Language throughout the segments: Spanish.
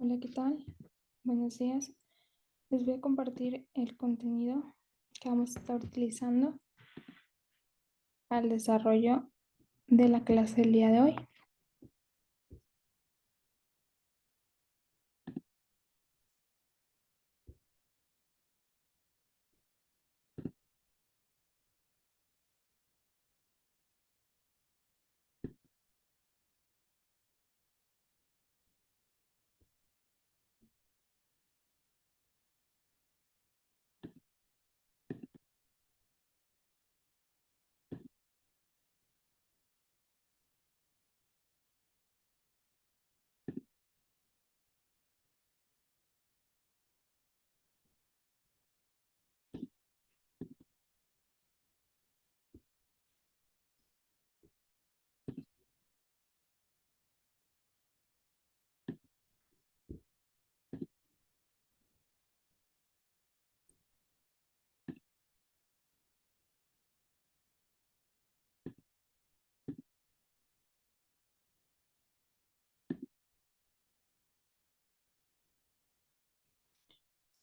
Hola, ¿qué tal? Buenos días. Les voy a compartir el contenido que vamos a estar utilizando al desarrollo de la clase del día de hoy.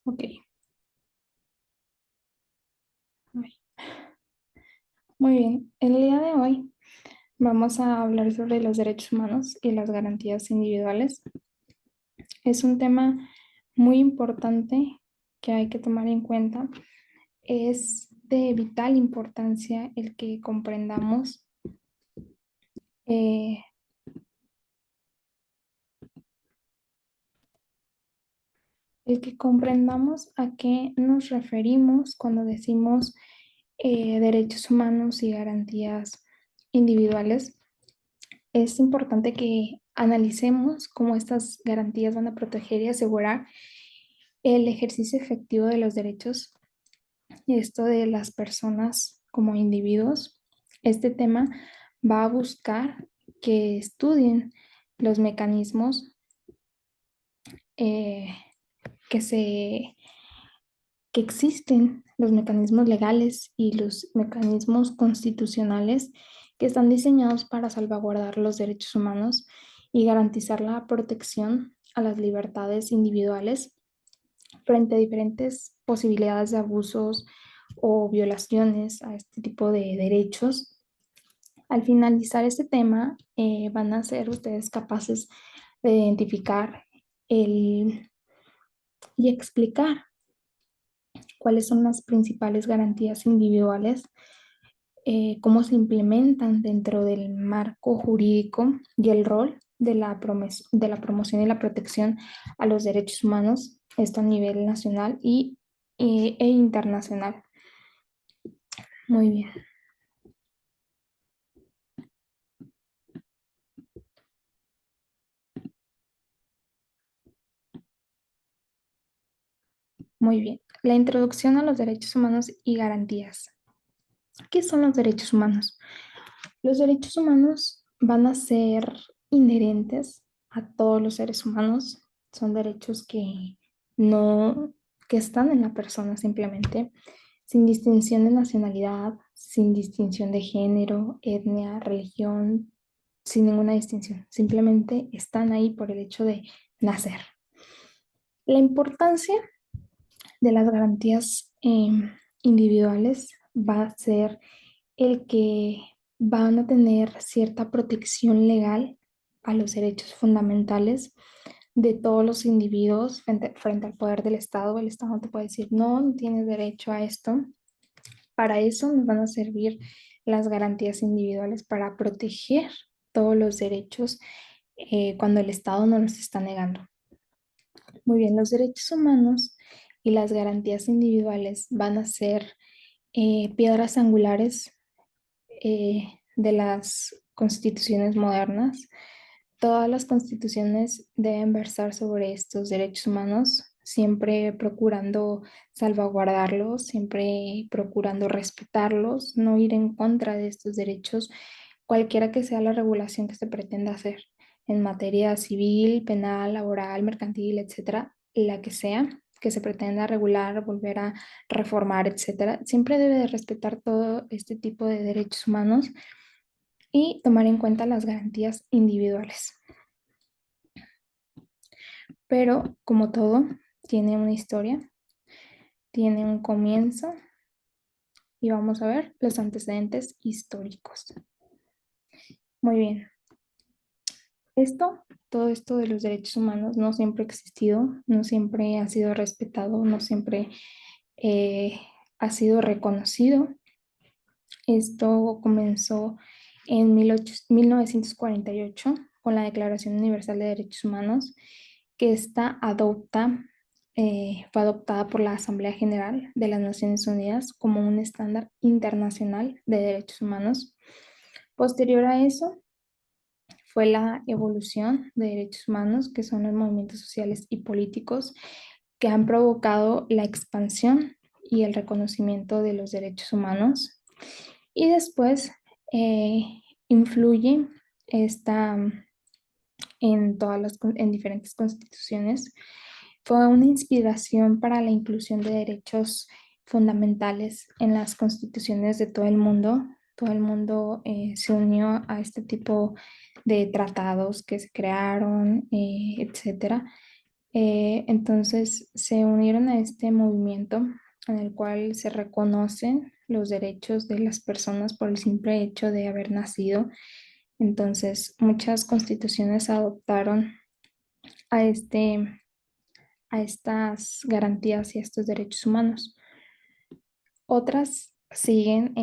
Ok, ay, muy bien. El día de hoy vamos a hablar sobre los derechos humanos y las garantías individuales. Es un tema muy importante que hay que tomar en cuenta. Es de vital importancia eh, el que comprendamos a qué nos referimos cuando decimos derechos humanos y garantías individuales. Es importante que analicemos cómo estas garantías van a proteger y asegurar el ejercicio efectivo de los derechos, y esto de las personas como individuos. Este tema va a buscar que estudien los mecanismos eh, que se que existen, los mecanismos legales y los mecanismos constitucionales que están diseñados para salvaguardar los derechos humanos y garantizar la protección a las libertades individuales frente a diferentes posibilidades de abusos o violaciones a este tipo de derechos. Al finalizar este tema, van a ser ustedes capaces de identificar el, y explicar cuáles son las principales garantías individuales, cómo se implementan dentro del marco jurídico y el rol de de la promoción y la protección a los derechos humanos, esto a nivel nacional e internacional. Muy bien, muy bien. La introducción a los derechos humanos y garantías. ¿Qué son los derechos humanos? Los derechos humanos van a ser inherentes a todos los seres humanos. Son derechos no, que están en la persona simplemente, sin distinción de nacionalidad, sin distinción de género, etnia, religión, sin ninguna distinción. Simplemente están ahí por el hecho de nacer. La importancia de las garantías individuales va a ser el que van a tener cierta protección legal a los derechos fundamentales de todos los individuos frente al poder del Estado. El Estado no te puede decir, no, no tienes derecho a esto. Para eso nos van a servir las garantías individuales para proteger todos los derechos cuando el Estado no los está negando. Muy bien, los derechos humanos y las garantías individuales van a ser piedras angulares de las constituciones modernas. Todas las constituciones deben versar sobre estos derechos humanos, siempre procurando salvaguardarlos, siempre procurando respetarlos, no ir en contra de estos derechos, cualquiera que sea la regulación que se pretenda hacer en materia civil, penal, laboral, mercantil, etcétera, la que sea que se pretenda regular, volver a reformar, etcétera, siempre debe de respetar todo este tipo de derechos humanos y tomar en cuenta las garantías individuales. pero como todo, tiene una historia, tiene un comienzo y vamos a ver los antecedentes históricos. Muy bien, todo esto de los derechos humanos no siempre ha existido, no siempre ha sido respetado, no siempre eh, ha sido reconocido. Esto comenzó en 1948 con la Declaración Universal de Derechos Humanos, que fue adoptada por la Asamblea General de las Naciones Unidas como un estándar internacional de derechos humanos. Posterior a eso fue la evolución de derechos humanos, que son los movimientos sociales y políticos que han provocado la expansión y el reconocimiento de los derechos humanos. Y después eh, influye esta en diferentes constituciones. Fue una inspiración para la inclusión de derechos fundamentales en las constituciones de todo el mundo. Todo el mundo se unió a este tipo de tratados que se crearon, etcétera. Entonces se unieron a este movimiento en el cual se reconocen los derechos de las personas por el simple hecho de haber nacido. Entonces muchas constituciones adoptaron a, a estas garantías y a estos derechos humanos. Otras siguen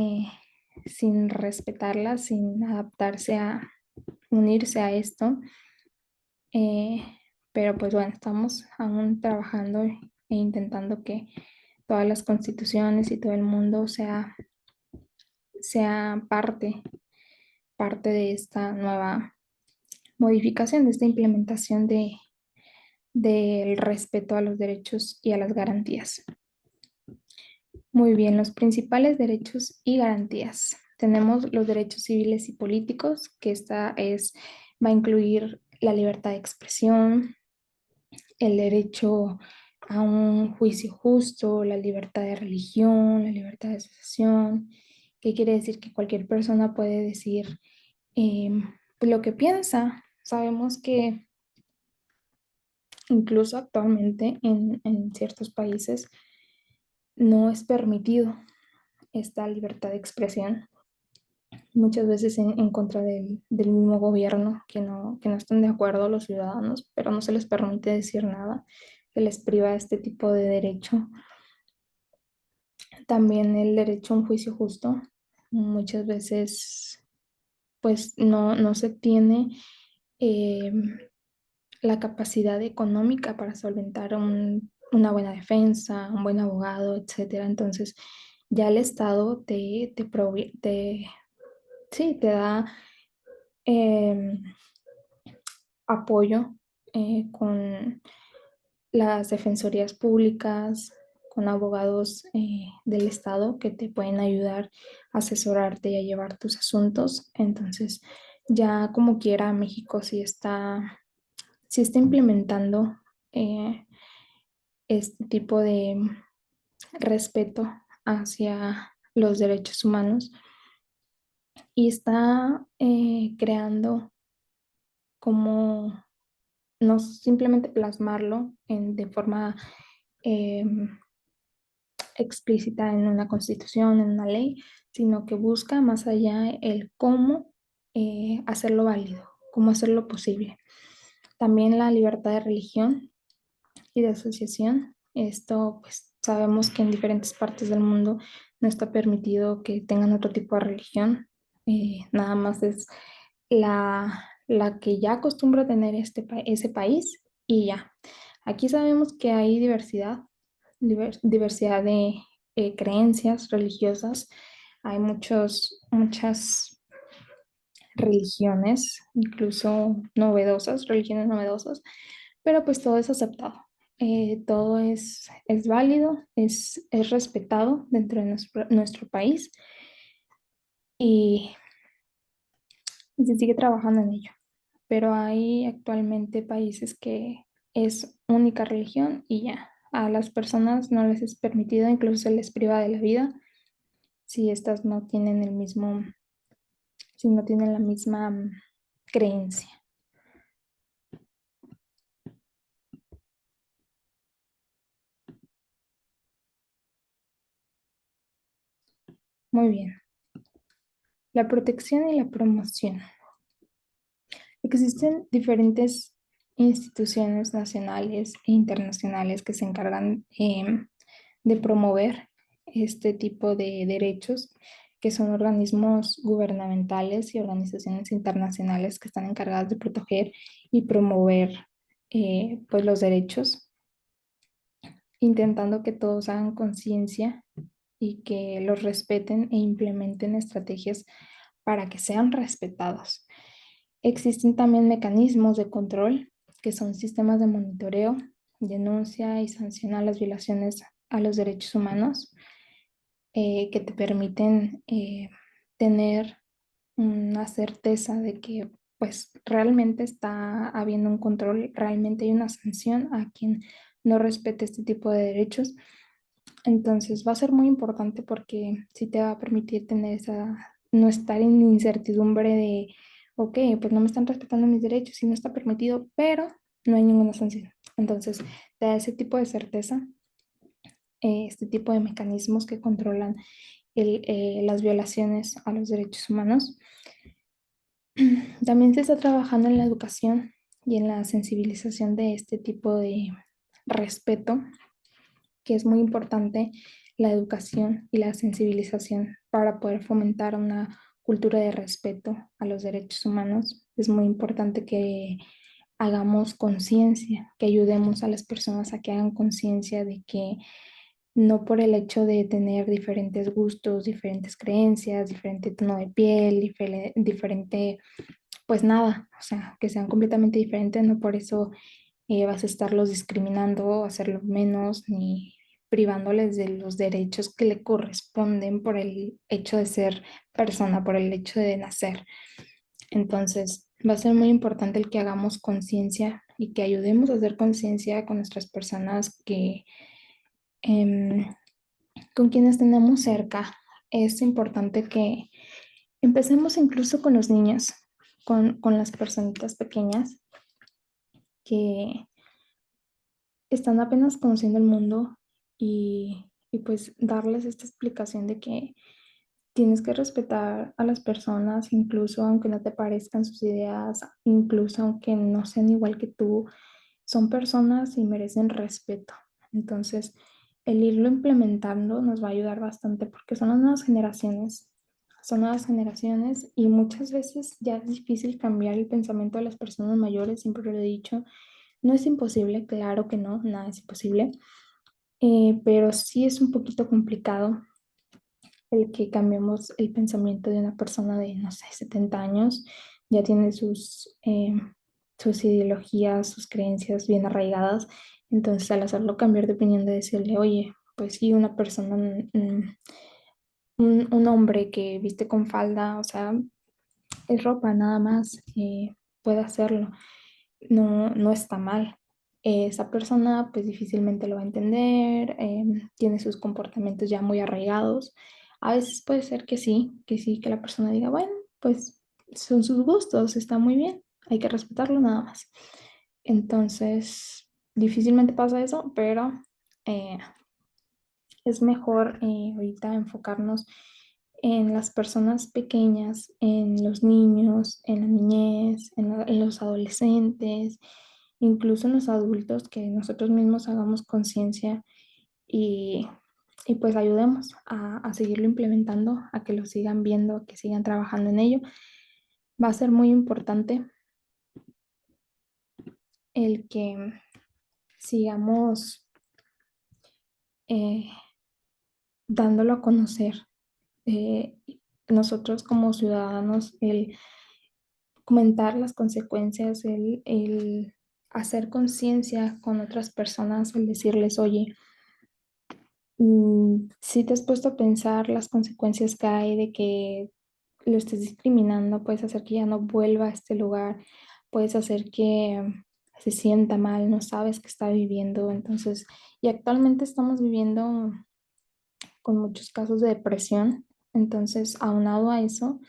sin respetarlas, sin adaptarse a unirse a esto. Eh, pero pues bueno, estamos aún trabajando e intentando que todas las constituciones y todo el mundo sea parte de esta nueva modificación, de esta implementación del respeto a los derechos y a las garantías. Muy bien, los principales derechos y garantías. Tenemos los derechos civiles y políticos, que va a incluir la libertad de expresión, el derecho a un juicio justo, la libertad de religión, la libertad de asociación, que quiere decir que cualquier persona puede decir pues, lo que piensa. Sabemos que incluso actualmente en ciertos países no es permitido esta libertad de expresión, muchas veces en contra del mismo gobierno, que no están de acuerdo los ciudadanos, pero no se les permite decir nada, se les priva este tipo de derecho. También el derecho a un juicio justo. Muchas veces, pues, no se tiene eh, la capacidad económica para solventar una buena defensa, un buen abogado, etcétera. Entonces, ya el Estado sí, te da eh, apoyo con las defensorías públicas, con abogados del Estado que te pueden ayudar a asesorarte y a llevar tus asuntos. Entonces, ya como quiera, México sí está implementando eh, este tipo de respeto hacia los derechos humanos y está creando como no simplemente plasmarlo de forma eh, explícita en una constitución, en una ley, sino que busca más allá el cómo hacerlo válido, cómo hacerlo posible. También la libertad de religión y de asociación. Esto, pues sabemos que en diferentes partes del mundo no está permitido que tengan otro tipo de religión. Nada más es la que ya acostumbra tener ese país y ya. Aquí sabemos que hay diversidad de creencias religiosas. Hay muchas religiones, incluso religiones novedosas, pero pues todo es aceptado. Todo es válido, es respetado dentro de nuestro país y, y se sigue trabajando en ello. Pero hay actualmente países que es única religión y ya. A las personas no les es permitido, incluso se les priva de la vida si estas no tienen si no tienen la misma creencia. Muy bien. La protección y la promoción. Existen diferentes instituciones nacionales e internacionales que se encargan de promover este tipo de derechos, que son organismos gubernamentales y organizaciones internacionales que están encargadas de proteger y promover pues los derechos, intentando que todos hagan conciencia y que los respeten e implementen estrategias para que sean respetados. Existen también mecanismos de control, que son sistemas de monitoreo, denuncia y sanciona las violaciones a los derechos humanos, que te permiten tener una certeza de que pues realmente está habiendo un control, realmente hay una sanción a quien no respete este tipo de derechos. Entonces va a ser muy importante porque sí te va a permitir tener esa, no estar en incertidumbre de, ok, pues no me están respetando mis derechos y no está permitido, pero no hay ninguna sanción. Entonces te da ese tipo de certeza, este tipo de mecanismos que controlan las violaciones a los derechos humanos. También se está trabajando en la educación y en la sensibilización de este tipo de respeto, que es muy importante la educación y la sensibilización para poder fomentar una cultura de respeto a los derechos humanos. Es muy importante que hagamos conciencia, que ayudemos a las personas a que hagan conciencia de que no por el hecho de tener diferentes gustos, diferentes creencias, diferente tono de piel, diferente, pues nada, o sea, que sean completamente diferentes, no por eso vas a estarlos discriminando, hacerlos menos, ni privándoles de los derechos que le corresponden por el hecho de ser persona, por el hecho de nacer. Entonces, va a ser muy importante el que hagamos conciencia y que ayudemos a hacer conciencia con nuestras personas que, em, con quienes tenemos cerca. Es importante que empecemos incluso con los niños, con las personitas pequeñas que están apenas conociendo el mundo y pues darles esta explicación de que tienes que respetar a las personas, incluso aunque no te parezcan sus ideas, incluso aunque no sean igual que tú, son personas y merecen respeto. Entonces, el irlo implementando nos va a ayudar bastante porque son nuevas generaciones y muchas veces ya es difícil cambiar el pensamiento de las personas mayores, siempre lo he dicho, no es imposible, claro que no, nada es imposible, pero sí es un poquito complicado el que cambiemos el pensamiento de una persona de, no sé, 70 años, ya tiene sus ideologías, sus creencias bien arraigadas, entonces al hacerlo cambiar de opinión, de decirle, oye, pues sí, una persona, un hombre que viste con falda, o sea, es ropa nada más, puede hacerlo, no está mal. Esa persona pues difícilmente lo va a entender, tiene sus comportamientos ya muy arraigados. A veces puede ser que sí, que la persona diga, bueno, pues son sus gustos, está muy bien, hay que respetarlo nada más. Entonces, difícilmente pasa eso, pero eh, es mejor ahorita enfocarnos en las personas pequeñas, en los niños, en la niñez, en los adolescentes, incluso en los adultos, que nosotros mismos hagamos conciencia y, y pues ayudemos a seguirlo implementando, a que lo sigan viendo, a que sigan trabajando en ello. Va a ser muy importante el que sigamos eh, dándolo a conocer. eh, Nosotros como ciudadanos, el comentar las consecuencias, el hacer conciencia con otras personas, el decirles, oye, si te has puesto a pensar las consecuencias que hay de que lo estés discriminando, puedes hacer que ya no vuelva a este lugar, puedes hacer que se sienta mal, no sabes qué está viviendo. Entonces, y actualmente estamos viviendo con muchos casos de depresión. Entonces, aunado a eso,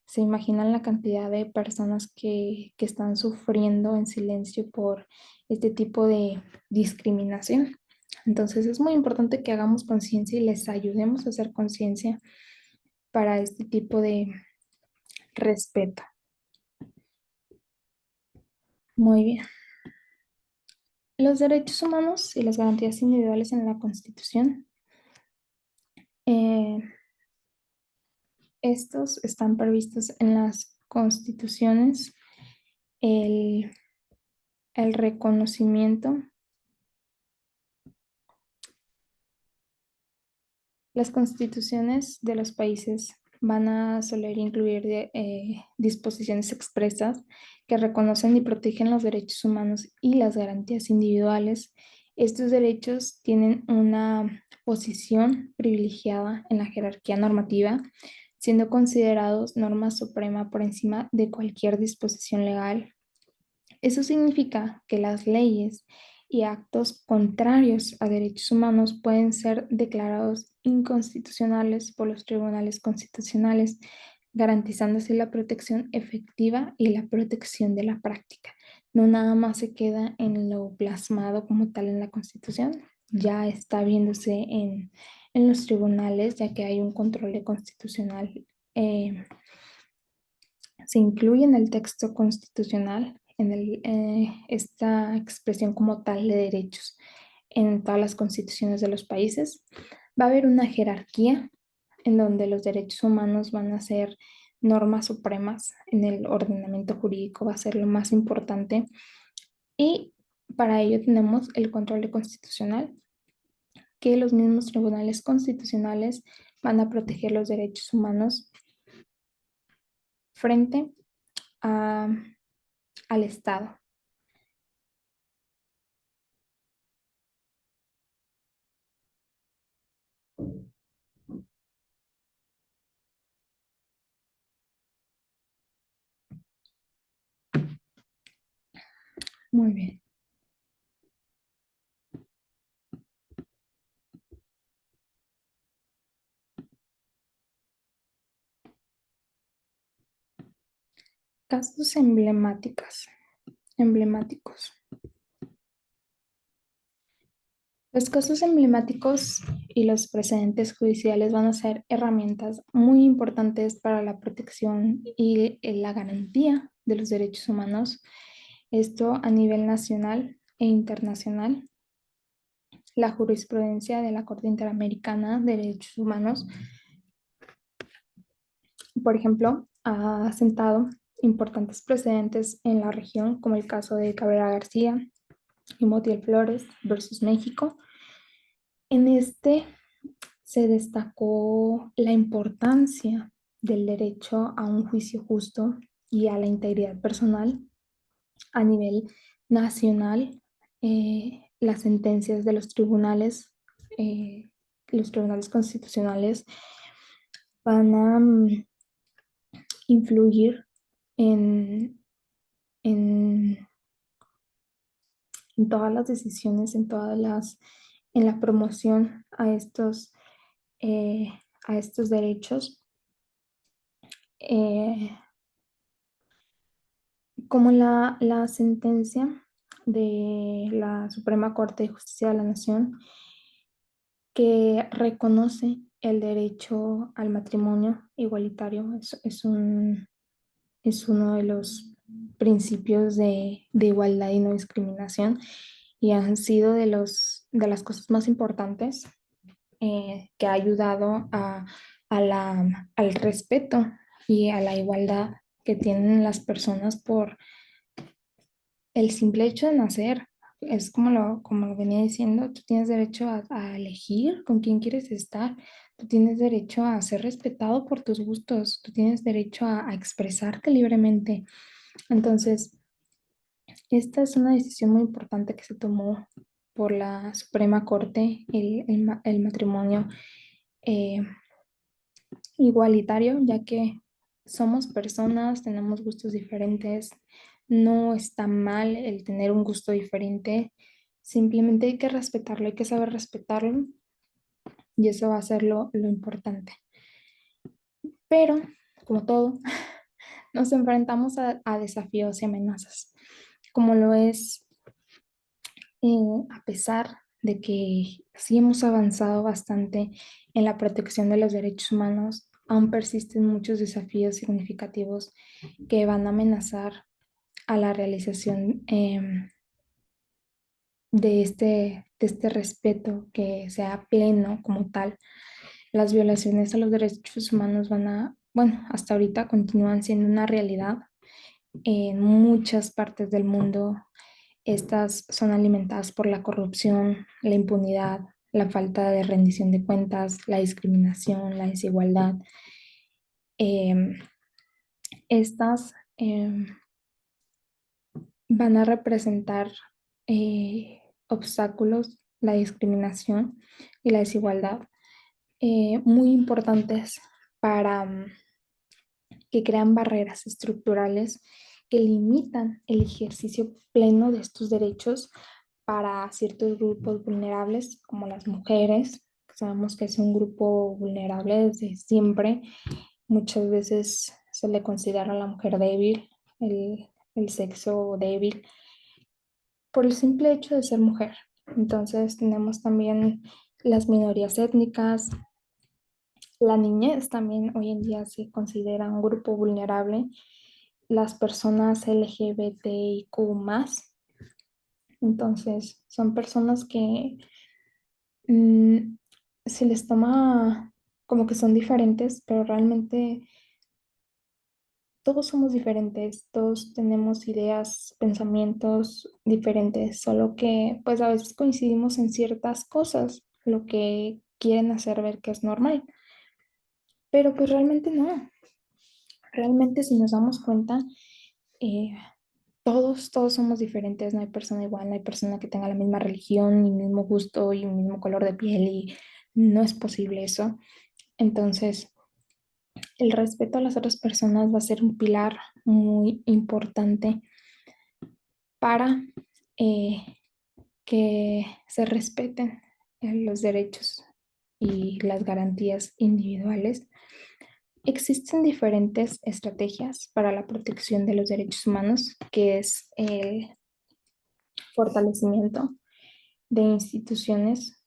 se imaginan la cantidad de personas que están sufriendo en silencio por este tipo de discriminación. Entonces, es muy importante que hagamos conciencia y les ayudemos a hacer conciencia para este tipo de respeto. Muy bien. Los derechos humanos y las garantías individuales en la Constitución. eh, Estos están previstos en las constituciones. El, el reconocimiento. Las constituciones de los países van a soler incluir disposiciones expresas que reconocen y protegen los derechos humanos y las garantías individuales. Estos derechos tienen una posición privilegiada en la jerarquía normativa, siendo considerados norma suprema por encima de cualquier disposición legal. Eso significa que las leyes y actos contrarios a derechos humanos pueden ser declarados inconstitucionales por los tribunales constitucionales, garantizándose la protección efectiva y la protección de la práctica. No nada más se queda en lo plasmado como tal en la Constitución, ya está viéndose en los tribunales, ya que hay un control de constitucional. eh, Se incluye en el texto constitucional, esta expresión como tal de derechos en todas las constituciones de los países. Va a haber una jerarquía en donde los derechos humanos van a ser normas supremas en el ordenamiento jurídico, va a ser lo más importante. Y para ello tenemos el control de constitucional, que los mismos tribunales constitucionales van a proteger los derechos humanos frente a, al Estado. Muy bien. Casos emblemáticos. Los casos emblemáticos y los precedentes judiciales van a ser herramientas muy importantes para la protección y la garantía de los derechos humanos. Esto a nivel nacional e internacional. La jurisprudencia de la Corte Interamericana de Derechos Humanos, por ejemplo, ha sentado importantes precedentes en la región, como el caso de Cabrera García y Motiel Flores versus México. En este se destacó la importancia del derecho a un juicio justo y a la integridad personal a nivel nacional. Las sentencias de los tribunales constitucionales van a influir en, en, en todas las decisiones, en la promoción eh, a estos derechos. Eh, Como la sentencia de la Suprema Corte de Justicia de la Nación que reconoce el derecho al matrimonio igualitario, es uno de los principios de igualdad y no discriminación y han sido de las cosas más importantes que ha ayudado al respeto y a la igualdad que tienen las personas por el simple hecho de nacer. Es como lo venía diciendo, tú tienes derecho a elegir con quién quieres estar, tú tienes derecho a ser respetado por tus gustos, tú tienes derecho a expresarte libremente. Entonces, esta es una decisión muy importante que se tomó por la Suprema Corte, el matrimonio eh, igualitario, ya que somos personas, tenemos gustos diferentes, no está mal el tener un gusto diferente, simplemente hay que respetarlo, hay que saber respetarlo y eso va a ser lo importante. Pero, como todo, nos enfrentamos a desafíos y amenazas, como lo es a pesar de que sí hemos avanzado bastante en la protección de los derechos humanos, aún persisten muchos desafíos significativos que van a amenazar a la realización de este respeto que sea pleno como tal. Las violaciones a los derechos humanos bueno, hasta ahorita continúan siendo una realidad en muchas partes del mundo. Estas son alimentadas por la corrupción, la impunidad, la falta de rendición de cuentas, la discriminación, la desigualdad. Em, Estas van a representar obstáculos, la discriminación y la desigualdad muy importantes para que crean barreras estructurales que limitan el ejercicio pleno de estos derechos para ciertos grupos vulnerables, como las mujeres. Sabemos que es un grupo vulnerable desde siempre. Muchas veces se le considera a la mujer débil, el sexo débil, por el simple hecho de ser mujer. Entonces tenemos también las minorías étnicas, la niñez también hoy en día se considera un grupo vulnerable, las personas LGBTIQ más. Entonces, son personas que mm, se les toma como que son diferentes, pero realmente todos somos diferentes, todos tenemos ideas, pensamientos diferentes, solo que pues a veces coincidimos en ciertas cosas, lo que quieren hacer ver que es normal, pero pues realmente no. Realmente si nos damos cuenta, eh, todos somos diferentes, no hay persona igual, no hay persona que tenga la misma religión, ni mismo gusto y mismo color de piel y no es posible eso. Entonces, el respeto a las otras personas va a ser un pilar muy importante para eh, que se respeten los derechos y las garantías individuales. Existen diferentes estrategias para la protección de los derechos humanos, que es el fortalecimiento de instituciones.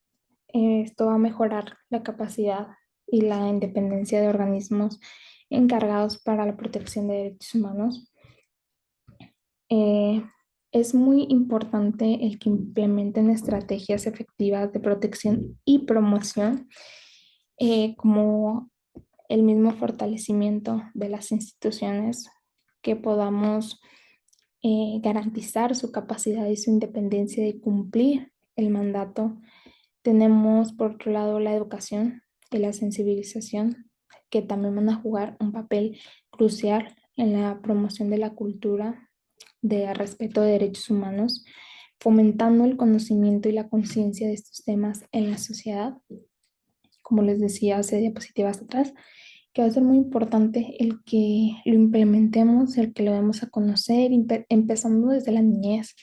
Esto va a mejorar la capacidad y la independencia de organismos encargados para la protección de derechos humanos. Eh, es muy importante el que implementen estrategias efectivas de protección y promoción, como el mismo fortalecimiento de las instituciones, que podamos garantizar su capacidad y su independencia de cumplir el mandato. Tenemos, por otro lado, la educación y la sensibilización, que también van a jugar un papel crucial en la promoción de la cultura de respeto de derechos humanos, fomentando el conocimiento y la conciencia de estos temas en la sociedad. Como les decía hace diapositivas atrás, que va a ser muy importante el que lo implementemos, el que lo demos a conocer, empezando desde la niñez.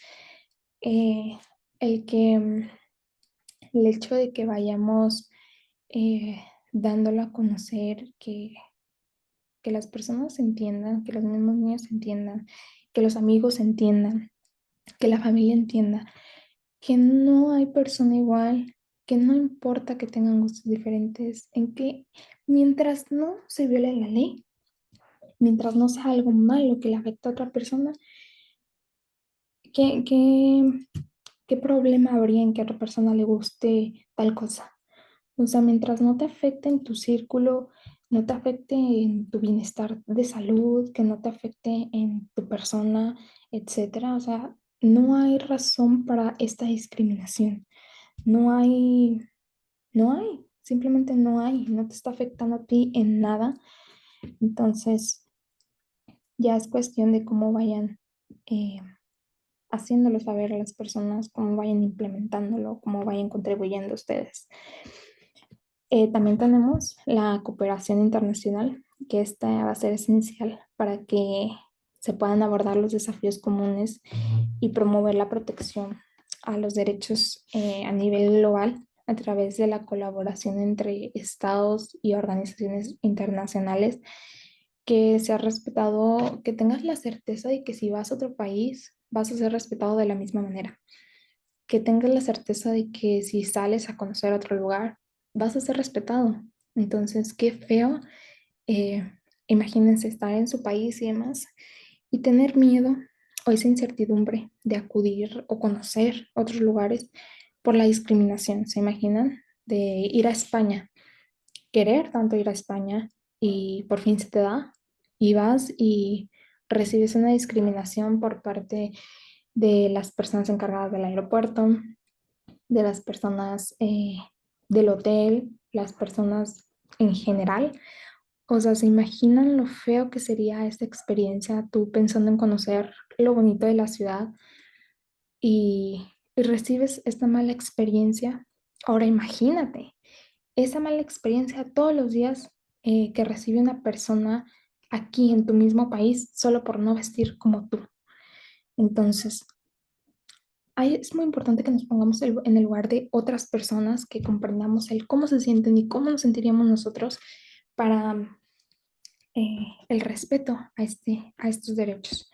Eh, el que el hecho de que vayamos eh, dándolo a conocer, que las personas entiendan, que los mismos niños entiendan, que los amigos entiendan, que la familia entienda, que no hay persona igual, que no importa que tengan gustos diferentes, en que mientras no se viole la ley, mientras no sea algo malo que le afecte a otra persona, ¿qué, qué, qué problema habría en que a otra persona le guste tal cosa? O sea, mientras no te afecte en tu círculo, no te afecte en tu bienestar de salud, que no te afecte en tu persona, etcétera. O sea, no hay razón para esta discriminación. No hay, no hay, simplemente no hay, no te está afectando a ti en nada. Entonces, ya es cuestión de cómo vayan eh, haciéndolo saber a las personas, cómo vayan implementándolo, cómo vayan contribuyendo ustedes. También tenemos la cooperación internacional, que esta va a ser esencial para que se puedan abordar los desafíos comunes y promover la protección a los derechos a nivel global a través de la colaboración entre estados y organizaciones internacionales, que se ha respetado, que tengas la certeza de que si vas a otro país vas a ser respetado de la misma manera, que tengas la certeza de que si sales a conocer otro lugar, vas a ser respetado. Entonces, qué feo Eh, Imagínense estar en su país y demás y tener miedo o esa incertidumbre de acudir o conocer otros lugares por la discriminación. ¿Se imaginan? De ir a España, querer tanto ir a España y por fin se te da y vas y recibes una discriminación por parte de las personas encargadas del aeropuerto, de las personas del hotel, las personas en general. O sea, ¿se imaginan lo feo que sería esta experiencia, tú pensando en conocer lo bonito de la ciudad y recibes esta mala experiencia? Ahora imagínate esa mala experiencia todos los días que recibe una persona aquí en tu mismo país solo por no vestir como tú. Entonces, es muy importante que nos pongamos en el lugar de otras personas, que comprendamos el cómo se sienten y cómo nos sentiríamos nosotros para el respeto a estos derechos.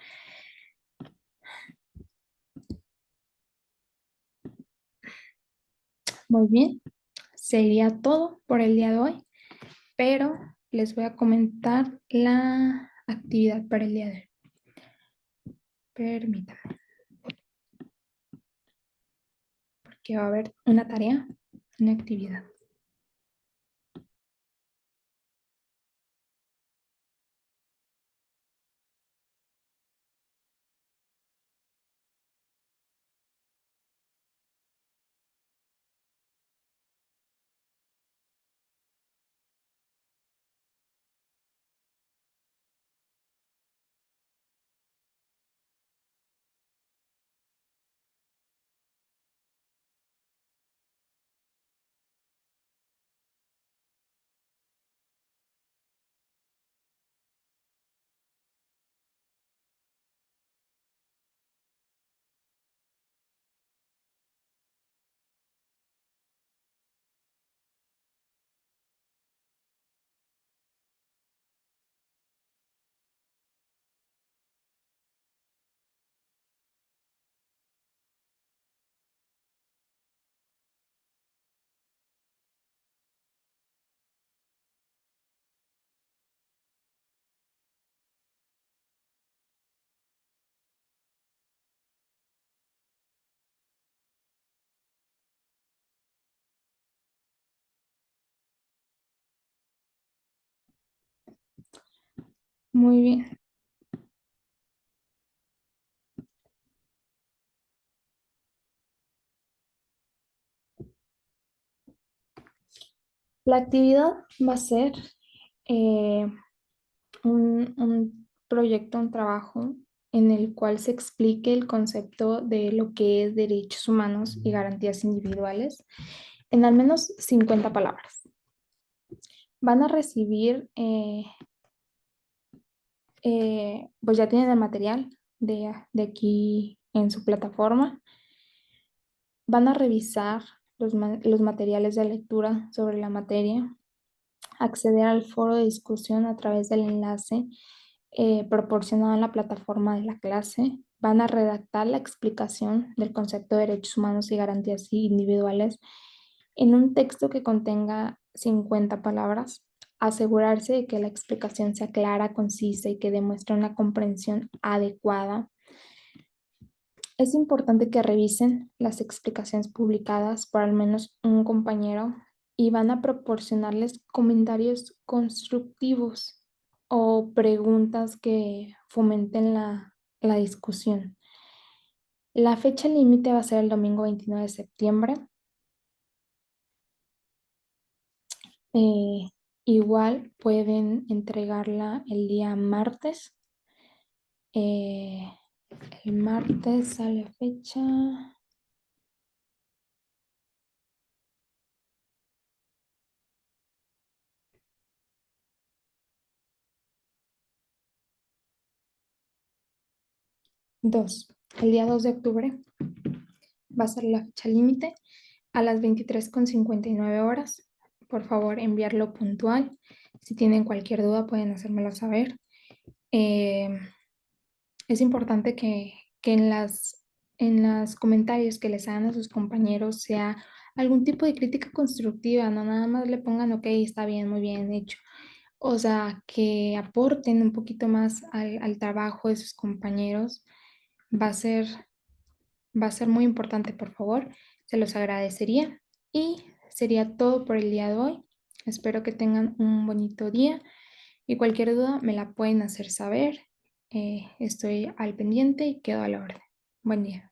Muy bien, sería todo por el día de hoy, pero les voy a comentar la actividad para el día de hoy. Permítanme, que va a haber una tarea, una actividad. Muy bien. La actividad va a ser eh, un proyecto, un trabajo en el cual se explique el concepto de lo que es derechos humanos y garantías individuales en al menos 50 palabras. Van a recibir, pues ya tienen el material de aquí en su plataforma. Van a revisar los materiales de lectura sobre la materia, acceder al foro de discusión a través del enlace proporcionado en la plataforma de la clase. Van a redactar la explicación del concepto de derechos humanos y garantías individuales en un texto que contenga 50 palabras. Asegurarse de que la explicación sea clara, concisa y que demuestre una comprensión adecuada. Es importante que revisen las explicaciones publicadas por al menos un compañero y van a proporcionarles comentarios constructivos o preguntas que fomenten la discusión. La fecha límite va a ser el domingo 29 de septiembre. Eh, Igual pueden entregarla el día martes. Eh, el martes a la fecha 2. El día 2 de octubre va a ser la fecha límite a las 23:59 horas. Por favor, enviarlo puntual. Si tienen cualquier duda, pueden hacérmelo saber. Eh, es importante que en los comentarios que les hagan a sus compañeros sea algún tipo de crítica constructiva, no nada más le pongan, ok, está bien, muy bien hecho. o sea, que aporten un poquito más al trabajo de sus compañeros, va a ser, va a ser muy importante, por favor. Se los agradecería. Y sería todo por el día de hoy. Espero que tengan un bonito día y cualquier duda me la pueden hacer saber. Estoy al pendiente y quedo a la orden. Buen día.